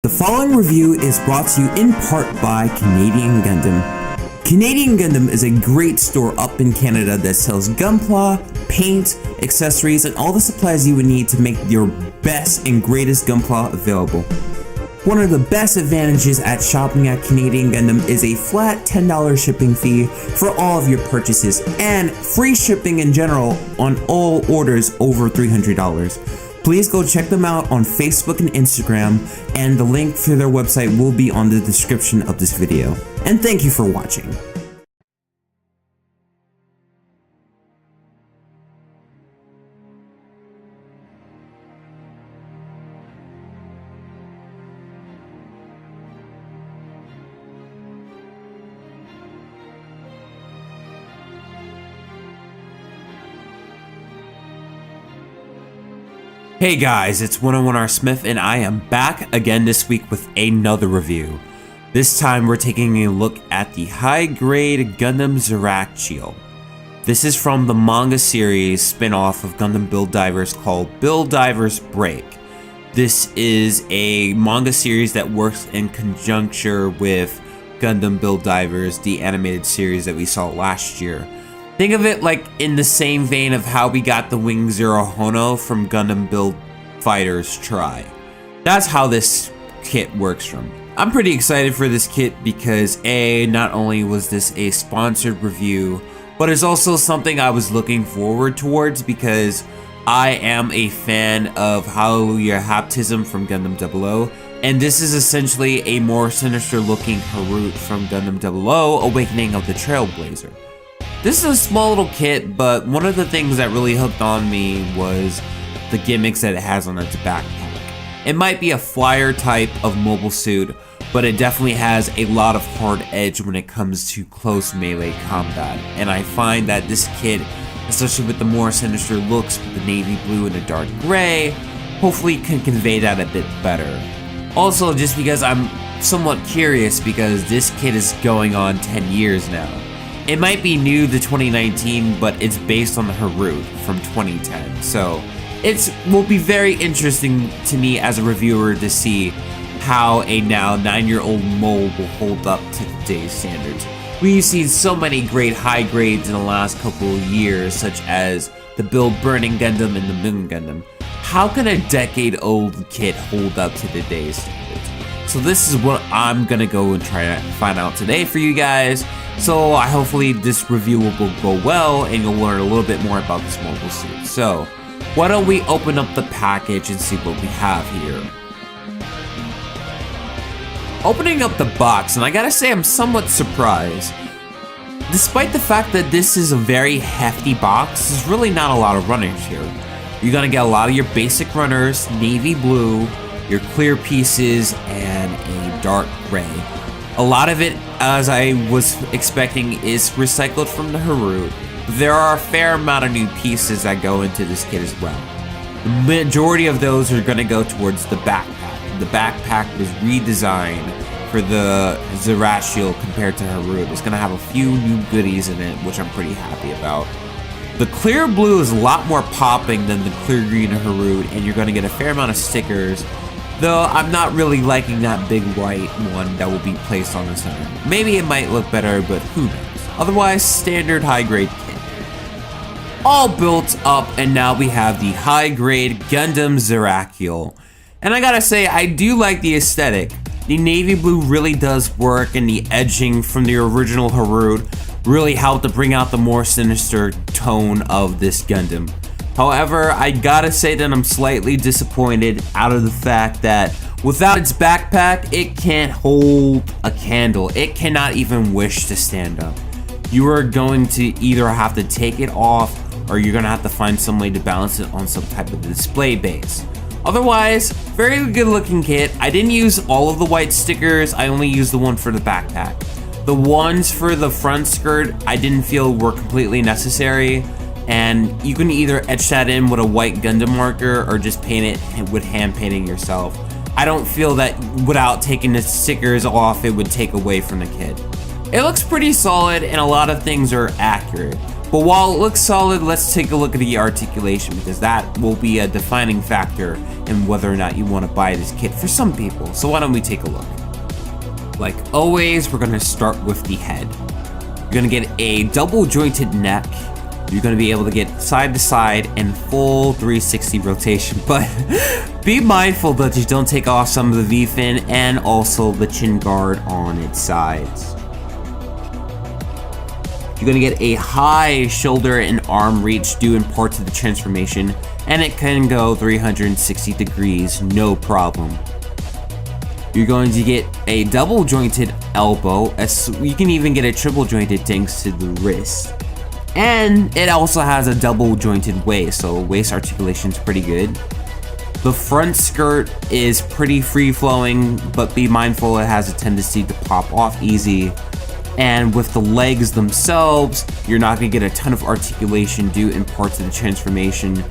The following review is brought to you in part by Canadian Gundam. Canadian Gundam is a great store up in Canada that sells gunpla, paint, accessories, and all the supplies you would need to make your best and greatest gunpla available. One of the best advantages at shopping at Canadian Gundam is a flat $10 shipping fee for all of your purchases and free shipping in general on all orders over $300. Please go check them out on Facebook and Instagram, and the link for their website will be on the description of this video. And thank you for watching. Hey guys, it's 101R Smith and I am back again this week with another review. This time we're taking a look at the high-grade Gundam Zerachiel. This is from the manga series spin-off of Gundam Build Divers called Build Divers Break. This is a manga series that works in conjunction with Gundam Build Divers, the animated series that we saw last year. Think of it like in the same vein of how we got the Wing Zero Hono from Gundam Build Fighters Try. That's how this kit works from. I'm pretty excited for this kit because not only was this a sponsored review, but it's also something I was looking forward towards because I am a fan of Hallelujah Haptism from Gundam 00, and this is essentially a more sinister looking Harute from Gundam 00 Awakening of the Trailblazer. This is a small little kit, but one of the things that really hooked on me was the gimmicks that it has on its backpack. It might be a flyer type of mobile suit, but it definitely has a lot of hard edge when it comes to close melee combat. And I find that this kit, especially with the more sinister looks with the navy blue and the dark gray, hopefully can convey that a bit better. Also, just because I'm somewhat curious because this kit is going on 10 years now. It might be new to 2019, but it's based on the Harute from 2010, so it will be very interesting to me as a reviewer to see how a now 9-year-old mold will hold up to today's standards. We've seen so many great high grades in the last couple of years, such as the Build Burning Gundam and the Moon Gundam. How can a decade-old kit hold up to today's standards? So this is what I'm gonna go and try to find out today for you guys. So hopefully this review will go well and you'll learn a little bit more about this mobile suit. So why don't we open up the package and see what we have here. Opening up the box, and I gotta say I'm somewhat surprised. Despite the fact that this is a very hefty box, there's really not a lot of runners here. You're gonna get a lot of your basic runners, navy blue, your clear pieces, and a dark gray. A lot of it, as I was expecting, is recycled from the Harute. There are a fair amount of new pieces that go into this kit as well. The majority of those are going to go towards the backpack. The backpack was redesigned for the Zerachiel compared to Harute. It's going to have a few new goodies in it, which I'm pretty happy about. The clear blue is a lot more popping than the clear green Harute, and you're going to get a fair amount of stickers. Though I'm not really liking that big white one that will be placed on the center. Maybe it might look better, but who knows. Otherwise, standard high-grade kit. All built up, and now we have the high-grade Gundam Zerachiel. And I gotta say, I do like the aesthetic. The navy blue really does work, and the edging from the original Harute really helped to bring out the more sinister tone of this Gundam. However, I gotta say that I'm slightly disappointed out of the fact that without its backpack, it can't hold a candle. It cannot even wish to stand up. You are going to either have to take it off or you're gonna have to find some way to balance it on some type of display base. Otherwise, very good looking kit. I didn't use all of the white stickers, I only used the one for the backpack. The ones for the front skirt, I didn't feel were completely necessary. And you can either etch that in with a white Gundam marker or just paint it with hand painting yourself. I don't feel that without taking the stickers off, it would take away from the kit. It looks pretty solid and a lot of things are accurate. But while it looks solid, let's take a look at the articulation, because that will be a defining factor in whether or not you want to buy this kit for some people. So why don't we take a look? Like always, we're going to start with the head. You're going to get a double jointed neck. You're going to be able to get side to side and full 360 rotation, but be mindful that you don't take off some of the V-fin and also the chin guard on its sides. You're going to get a high shoulder and arm reach due in part to the transformation, and it can go 360 degrees, no problem. You're going to get a double jointed elbow, as you can even get a triple jointed thanks to the wrist. And it also has a double jointed waist, so waist articulation is pretty good. The front skirt is pretty free flowing, but be mindful it has a tendency to pop off easy. And with the legs themselves, you're not going to get a ton of articulation due in parts of the transformation,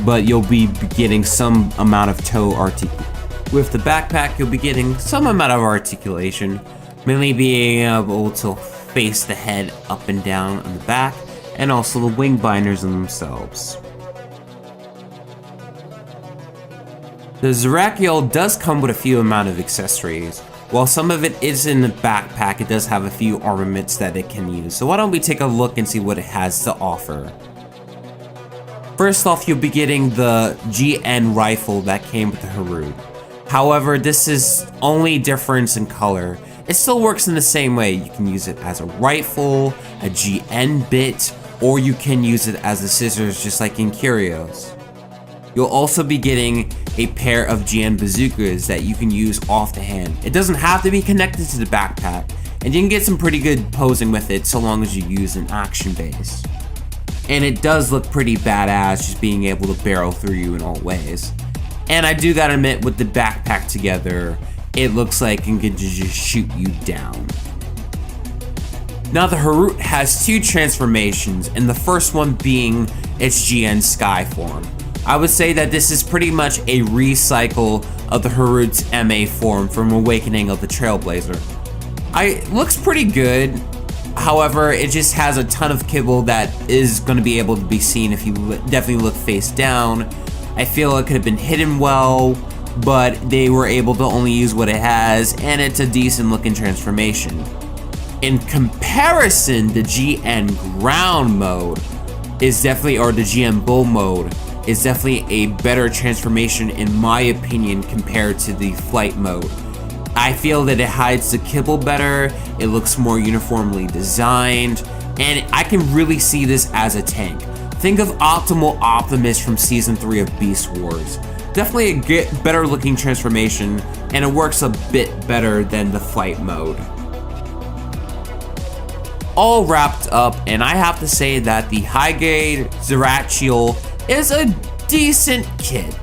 but you'll be getting some amount of toe articulation. With the backpack, you'll be getting some amount of articulation, mainly being able to face the head up and down on the back, and also the wing binders themselves. The Zerachiel does come with a few amount of accessories. While some of it is in the backpack, it does have a few ornaments that it can use. So why don't we take a look and see what it has to offer. First off, you'll be getting the GN rifle that came with the Harute. However, this is only difference in color. It still works in the same way. You can use it as a rifle, a GN bit, or you can use it as the scissors just like in Curios. You'll also be getting a pair of GN bazookas that you can use off the hand. It doesn't have to be connected to the backpack, and you can get some pretty good posing with it so long as you use an action base. And it does look pretty badass just being able to barrel through you in all ways. And I do gotta admit, with the backpack together, it looks like it can just shoot you down. Now the Harute has two transformations, and the first one being its GN Sky form. I would say that this is pretty much a recycle of the Harute's MA form from Awakening of the Trailblazer. It looks pretty good, however, it just has a ton of kibble that is going to be able to be seen if you definitely look face down. I feel it could have been hidden well, but they were able to only use what it has, and it's a decent looking transformation. In comparison, the GN Ground mode is definitely, or the GN Bull mode, is definitely a better transformation in my opinion compared to the flight mode. I feel that it hides the kibble better, it looks more uniformly designed, and I can really see this as a tank. Think of Optimal Optimus from Season 3 of Beast Wars. Definitely a better looking transformation, and it works a bit better than the flight mode. All wrapped up, and I have to say that the high grade Zerachiel is a decent kit.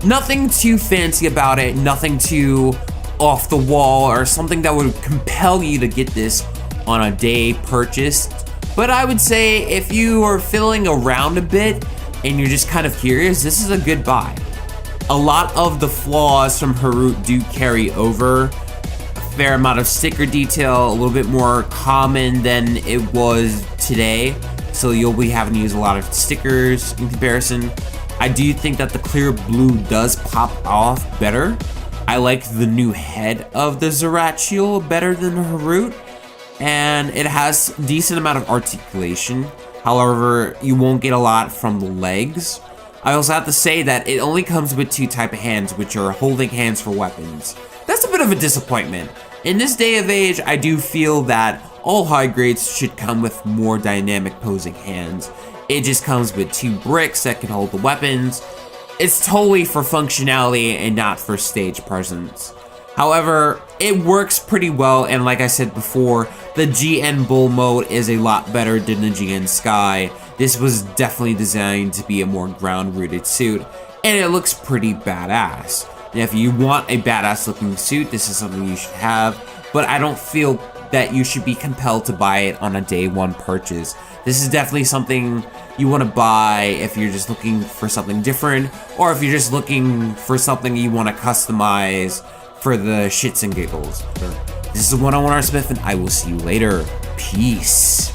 Nothing too fancy about it, nothing too off the wall or something that would compel you to get this on a day purchase. But I would say if you are fiddling around a bit and you're just kind of curious, this is a good buy. A lot of the flaws from Harute do carry over. A fair amount of sticker detail, a little bit more common than it was today. So you'll be having to use a lot of stickers in comparison. I do think that the clear blue does pop off better. I like the new head of the Zerachiel better than the Harute, and it has a decent amount of articulation. However, you won't get a lot from the legs. I also have to say that it only comes with two type of hands, which are holding hands for weapons. That's a bit of a disappointment. In this day of age, I do feel that all high grades should come with more dynamic posing hands. It just comes with two bricks that can hold the weapons. It's totally for functionality and not for stage presence. However, it works pretty well, and like I said before, the GN Bull mode is a lot better than the GN Sky. This was definitely designed to be a more ground-rooted suit, and it looks pretty badass. Now, if you want a badass looking suit, this is something you should have, but I don't feel that you should be compelled to buy it on a day one purchase. This is definitely something you want to buy if you're just looking for something different, or if you're just looking for something you want to customize for the shits and giggles. This is One-on-One Smith, and I will see you later. Peace.